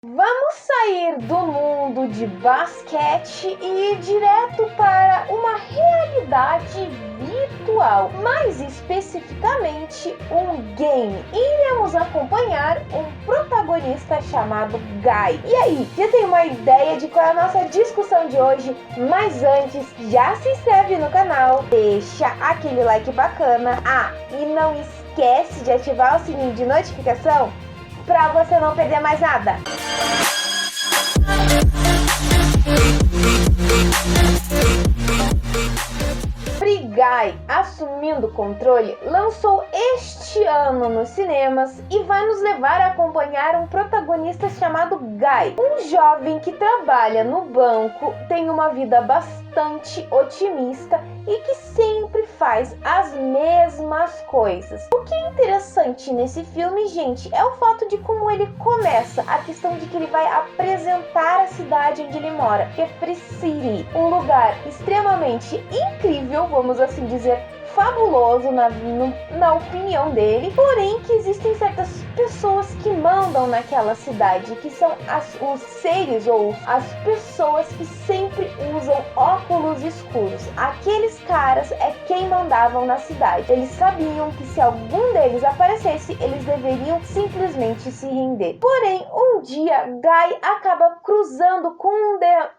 Vamos sair do mundo de basquete e ir direto para uma realidade virtual, mais especificamente um game. E iremos acompanhar um protagonista chamado Guy. E aí, já tem uma ideia de qual é a nossa discussão de hoje? Mas antes, já se inscreve no canal, deixa aquele like bacana. E não esquece de ativar o sininho de notificação para você não perder mais nada. Free Guy, assumindo o controle, lançou este ano nos cinemas e vai nos levar a acompanhar um protagonista chamado Guy, um jovem que trabalha no banco, tem uma vida bastante otimista e que sempre faz as mesmas coisas. O que é interessante nesse filme, gente, é o fato de como ele começa, a questão de que ele vai apresentar a cidade onde ele mora, que é Free City, um lugar extremamente incrível, vamos assim dizer, fabuloso na opinião dele, porém que existem certas pessoas que mandam naquela cidade, que são os seres ou as pessoas que sempre usam óculos escuros. Aqueles caras é quem mandavam na cidade. Eles sabiam que se algum deles aparecesse, eles deveriam simplesmente se render. Porém, um dia, Guy acaba cruzando com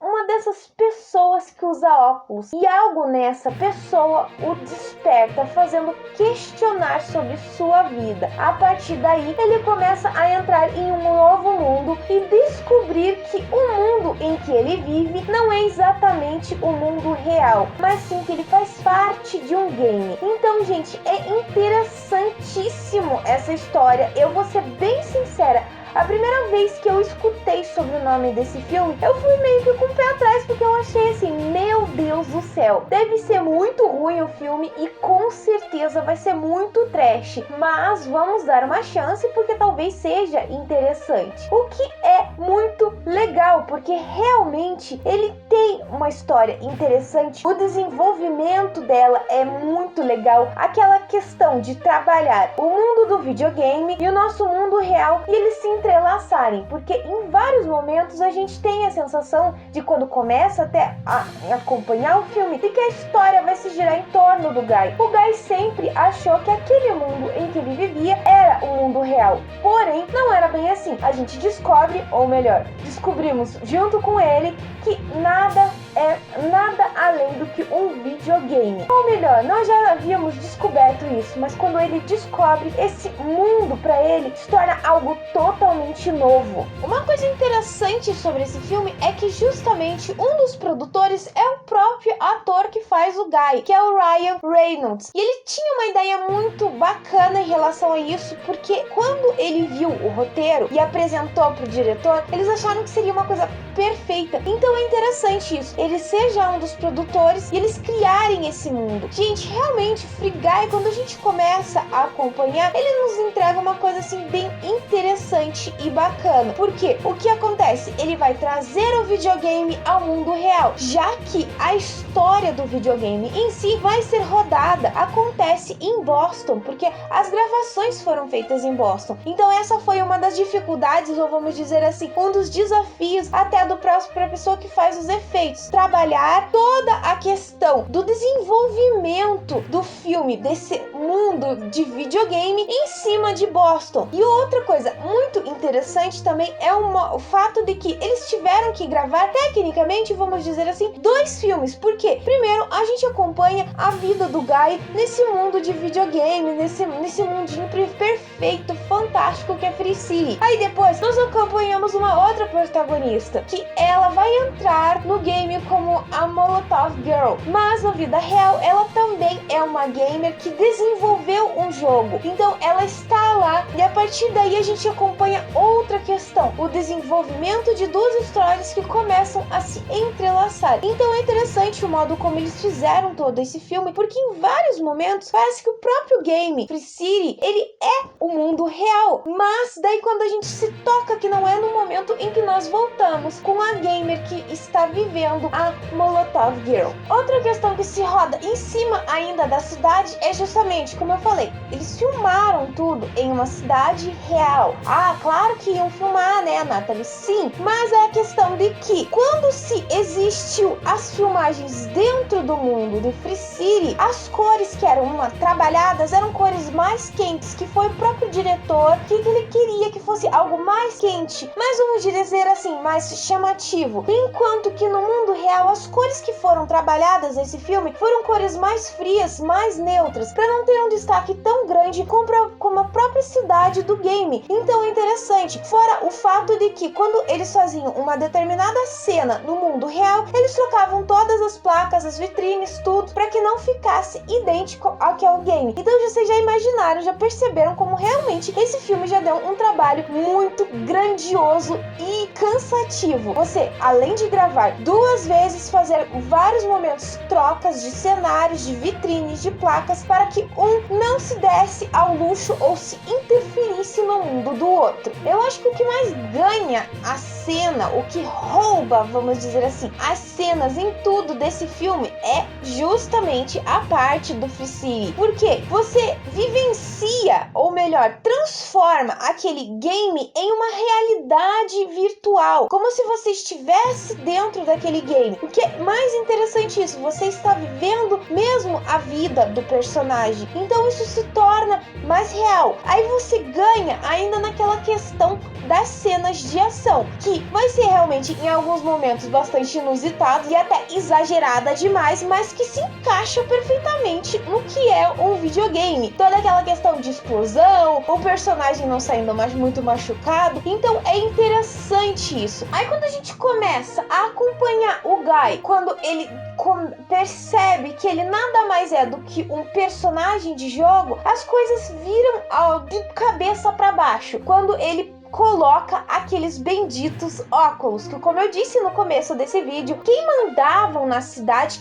uma dessas pessoas que usa óculos, e algo nessa pessoa o desperta, fazendo questionar sobre sua vida. A partir daí, ele começa a entrar em um novo mundo e descobrir que o mundo em que ele vive não é exatamente o mundo real, mas sim que ele faz parte de um game. Então, gente, é interessantíssimo essa história. Eu vou ser bem sincera, a primeira vez que eu escutei sobre o nome desse filme, eu fui meio que com o pé atrás, porque eu achei assim, meu Deus do céu, deve ser muito ruim o filme e com certeza vai ser muito trash, mas vamos dar uma chance porque talvez seja interessante. O que é muito legal, porque realmente ele tem uma história interessante, o desenvolvimento dela é muito legal, aquela questão de trabalhar o mundo do videogame e o nosso mundo real e eles se entrelaçarem, porque em vários momentos a gente tem a sensação de quando começa até a acompanhar o filme, de que a história vai se girar em torno do Guy. O Guy sempre achou que aquele mundo em que ele vivia era o mundo real, porém não era bem assim. A gente descobre, ou melhor, descobrimos junto com ele que nada é nada além do que um videogame. Ou melhor, nós já havíamos descoberto isso, mas quando ele descobre esse mundo para ele, se torna algo totalmente novo. Uma coisa interessante sobre esse filme é que justamente um dos produtores é o próprio ator que faz o Guy, que é o Ryan Reynolds. E ele tinha uma ideia muito bacana em relação a isso, porque quando ele viu o roteiro e apresentou pro diretor, eles acharam que seria uma coisa perfeita. Então é interessante isso, ele seja um dos produtores e eles criarem esse mundo. Gente, realmente, Free Guy, quando a gente começa a acompanhar, ele nos entrega uma coisa assim bem interessante e bacana. Porque o que acontece? Ele vai trazer o videogame ao mundo real, já que a história do videogame em si vai ser rodada, acontece em Boston, porque as gravações foram feitas em Boston. Então essa foi uma das dificuldades, ou vamos dizer assim, um dos desafios até do próximo para a pessoa que faz os efeitos, trabalhar toda a questão do desenvolvimento do filme, desse mundo de videogame em cima de Boston. E outra coisa muito interessante também é o fato de que eles tiveram que gravar, tecnicamente, vamos dizer assim, 2 filmes. Por quê? Primeiro, a gente acompanha a vida do Guy nesse mundo de videogame, nesse mundinho perfeito, fantástico que é Free City. Aí depois, nós acompanhamos uma outra protagonista, que ela vai entrar no game como a Molotov Girl, mas na vida real ela também é uma gamer que desenvolveu um jogo, então ela está lá e a partir daí a gente acompanha outra questão, o desenvolvimento de 2 histórias que começam a se entrelaçar. Então é interessante o modo como eles fizeram todo esse filme, porque em vários momentos parece que o próprio game Free City, ele é o mundo real, mas daí quando a gente se toca que não é no momento em que nós voltamos com a gamer que está vivendo a Molotov Girl. Outra questão que se roda em cima ainda da cidade é justamente, como eu falei, eles filmaram tudo em uma cidade real. Ah, claro que iam filmar, né, Natalie? Sim, mas é a questão de que quando se existiu as filmagens dentro do mundo de Free City, as cores que eram trabalhadas eram cores mais quentes, que foi o próprio diretor que ele queria que fosse algo mais quente, mas vamos dizer assim, mais chamativo. Enquanto que no mundo real, as cores que foram trabalhadas nesse filme foram cores mais frias, mais neutras, para não ter um destaque tão grande como a própria cidade do game. Então é interessante, fora o fato de que quando eles faziam uma determinada cena no mundo real, eles trocavam todas as placas, as vitrines, tudo, para que não ficasse idêntico ao que é o game. Então vocês já imaginaram, já perceberam como realmente esse filme já deu um trabalho muito grandioso e cansativo. Você, além de gravar 2 vezes, fazer vários momentos, trocas de cenários, de vitrines, de placas, para que um não se desse ao luxo ou se interferisse no mundo do outro. Eu acho que o que mais ganha a cena, o que rouba, vamos dizer assim, as cenas em tudo desse filme é justamente a parte do Free City. Porque você vivencia, ou melhor, transforma aquele game em uma realidade virtual, como se você estivesse dentro daquele game. O que é mais interessante isso, você está vivendo mesmo a vida do personagem, então isso se torna mais real. Aí você ganha ainda naquela questão das cenas de ação, que vai ser realmente em alguns momentos bastante inusitados e até exagerada demais, mas que se encaixa perfeitamente no que é um videogame. Toda aquela questão de explosão, o personagem não saindo mais muito machucado, então é interessante isso. Aí quando a gente começa a acompanhar o Guy, quando ele percebe que ele nada mais é do que um personagem de jogo, as coisas viram de cabeça para baixo. Quando ele coloca aqueles benditos óculos, que como eu disse no começo desse vídeo, quem mandava na cidade,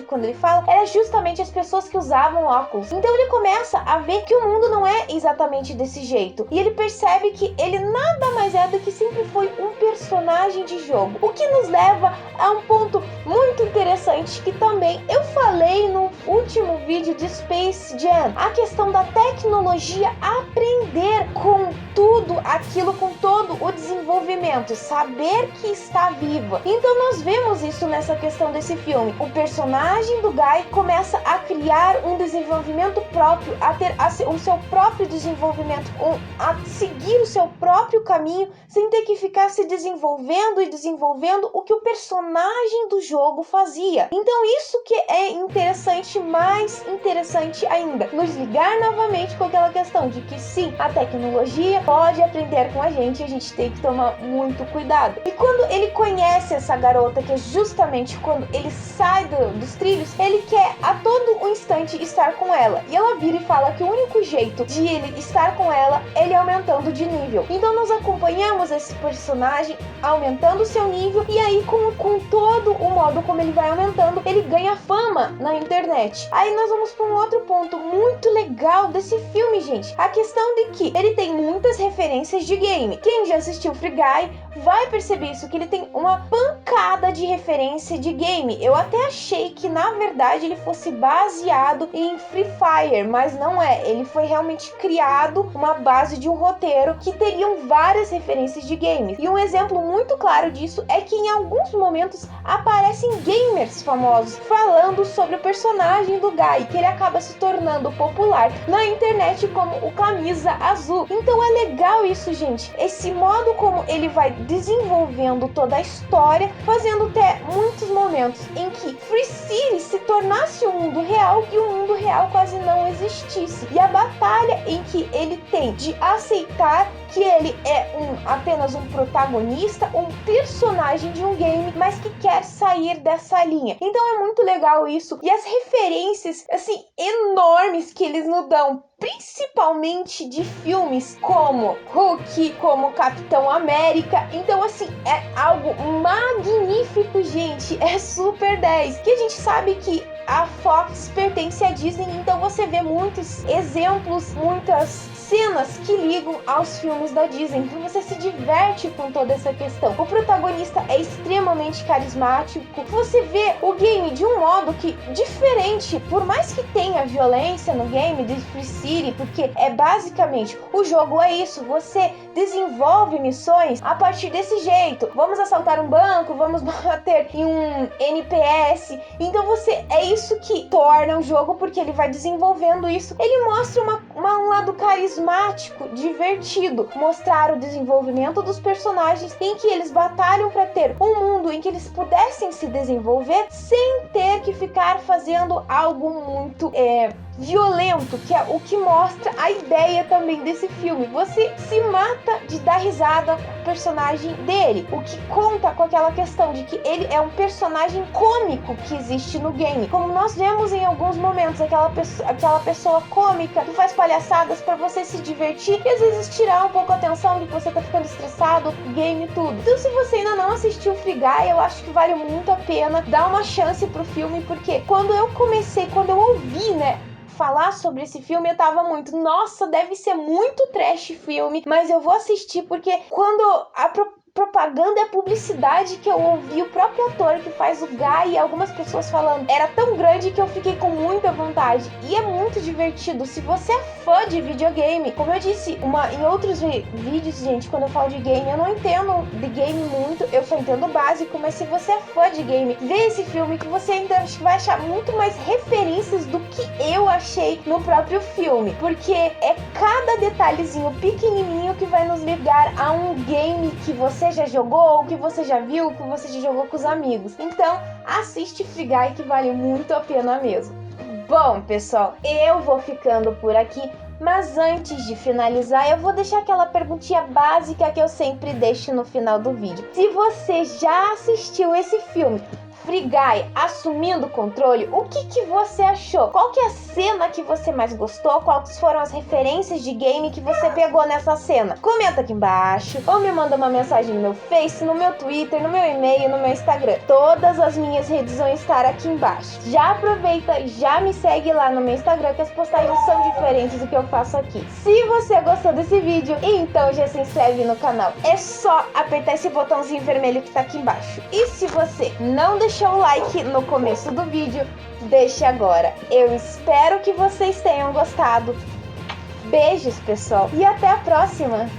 quando ele fala, era justamente as pessoas que usavam óculos. Então ele começa a ver que o mundo não é exatamente desse jeito, e ele percebe que ele nada mais é do que sempre foi um personagem de jogo, o que nos leva a um ponto muito interessante que também eu falei no último vídeo de Space Jam, a questão da tecnologia aprender com tudo aquilo, com todo o desenvolvimento, saber que está viva. Então nós vemos isso nessa questão desse filme. O personagem do Guy começa a criar um desenvolvimento próprio, a ter o seu próprio desenvolvimento, a seguir o seu próprio caminho, sem ter que ficar se desenvolvendo e desenvolvendo o que o personagem do jogo fazia. Então isso que é interessante, mais interessante ainda, nos ligar novamente com aquela questão de que sim, a tecnologia pode aprender com a gente tem que tomar muito cuidado. E quando ele conhece essa garota, que é justamente quando ele sai dos trilhos, ele quer a todo instante estar com ela. E ela vira e fala que o único jeito de ele estar com ela é ele aumentando de nível. Então nós acompanhamos esse personagem aumentando seu nível, e aí com todo o modo como ele vai aumentando, ele ganha fama na internet. Aí nós vamos para um outro ponto muito legal desse filme, gente. A questão de que ele tem muitas referências de game. Quem já assistiu Free Guy vai perceber isso, que ele tem uma pancada de referência de game. Eu até achei que na verdade ele fosse baseado em Free Fire, mas não é. Ele foi realmente criado uma base de um roteiro que teriam várias referências de games. E um exemplo muito claro disso é que em alguns momentos aparecem gamers famosos falando sobre o personagem do Guy, que ele acaba se tornando popular na internet como o Camisa Azul. Então é legal isso, gente. Esse modo como ele vai desenvolvendo toda a história, fazendo até muitos momentos em que Free City se tornasse um mundo real e o mundo real quase não existisse. E a batalha em que ele tem de aceitar que ele é apenas um protagonista, um personagem de um game, mas que quer sair dessa linha. Então é muito legal isso. E as referências, assim, enormes que eles nos dão, principalmente de filmes como Hulk, como Capitão América. Então, assim, é algo magnífico, gente. É super 10. Que a gente sabe que a Fox pertence à Disney, então você vê muitos exemplos, muitas cenas que ligam aos filmes da Disney. Então você se diverte com toda essa questão. O protagonista é extremamente carismático. Você vê o game de um modo que diferente, por mais que tenha violência no game de Free City, porque é basicamente o jogo é isso, você desenvolve missões a partir desse jeito. Vamos assaltar um banco, vamos bater em um NPS. Então é isso que torna o jogo, porque ele vai desenvolvendo isso. Ele mostra um lado carismático, divertido, mostrar o desenvolvimento dos personagens, em que eles batalham para ter um mundo em que eles pudessem se desenvolver sem ter que ficar fazendo algo muito violento, que é o que mostra a ideia também desse filme. Você se mata de dar risada com o personagem dele, o que conta com aquela questão de que ele é um personagem cômico que existe no game, como nós vemos em alguns momentos, aquela pessoa cômica que faz palhaçadas para você se divertir e às vezes tirar um pouco a atenção de que você tá ficando estressado, game e tudo. Então se você ainda não assistiu Free Guy, eu acho que vale muito a pena dar uma chance pro filme, porque quando eu ouvi, né, falar sobre esse filme, eu tava muito, nossa, deve ser muito trash filme, mas eu vou assistir, porque quando a propaganda e a publicidade que eu ouvi, o próprio ator que faz o Guy e algumas pessoas falando, era tão grande que eu fiquei com muita vontade. E é muito divertido. Se você é fã de videogame, como eu disse em outros vídeos, gente, quando eu falo de game, eu não entendo de game muito, eu só entendo o básico, mas se você é fã de game, vê esse filme que você ainda vai achar muito mais referências do que eu achei no próprio filme, porque é cada detalhezinho pequenininho que vai nos ligar a um game que você já jogou, ou que você já viu, que você já jogou com os amigos. Então, assiste Free Guy, que vale muito a pena mesmo. Bom, pessoal, eu vou ficando por aqui, mas antes de finalizar, eu vou deixar aquela perguntinha básica que eu sempre deixo no final do vídeo. Se você já assistiu esse filme, Free Guy, assumindo o controle, o que você achou? Qual que é a cena que você mais gostou? Quais foram as referências de game que você pegou nessa cena? Comenta aqui embaixo, ou me manda uma mensagem no meu Face, no meu Twitter, no meu e-mail, no meu Instagram. Todas as minhas redes vão estar aqui embaixo. Já aproveita e já me segue lá no meu Instagram, que as postagens são diferentes do que eu faço aqui. Se você gostou desse vídeo, então já se inscreve no canal. É só apertar esse botãozinho vermelho que tá aqui embaixo. E se você não deixou o like no começo do vídeo, deixe agora. Eu espero que vocês tenham gostado. Beijos, pessoal, e até a próxima!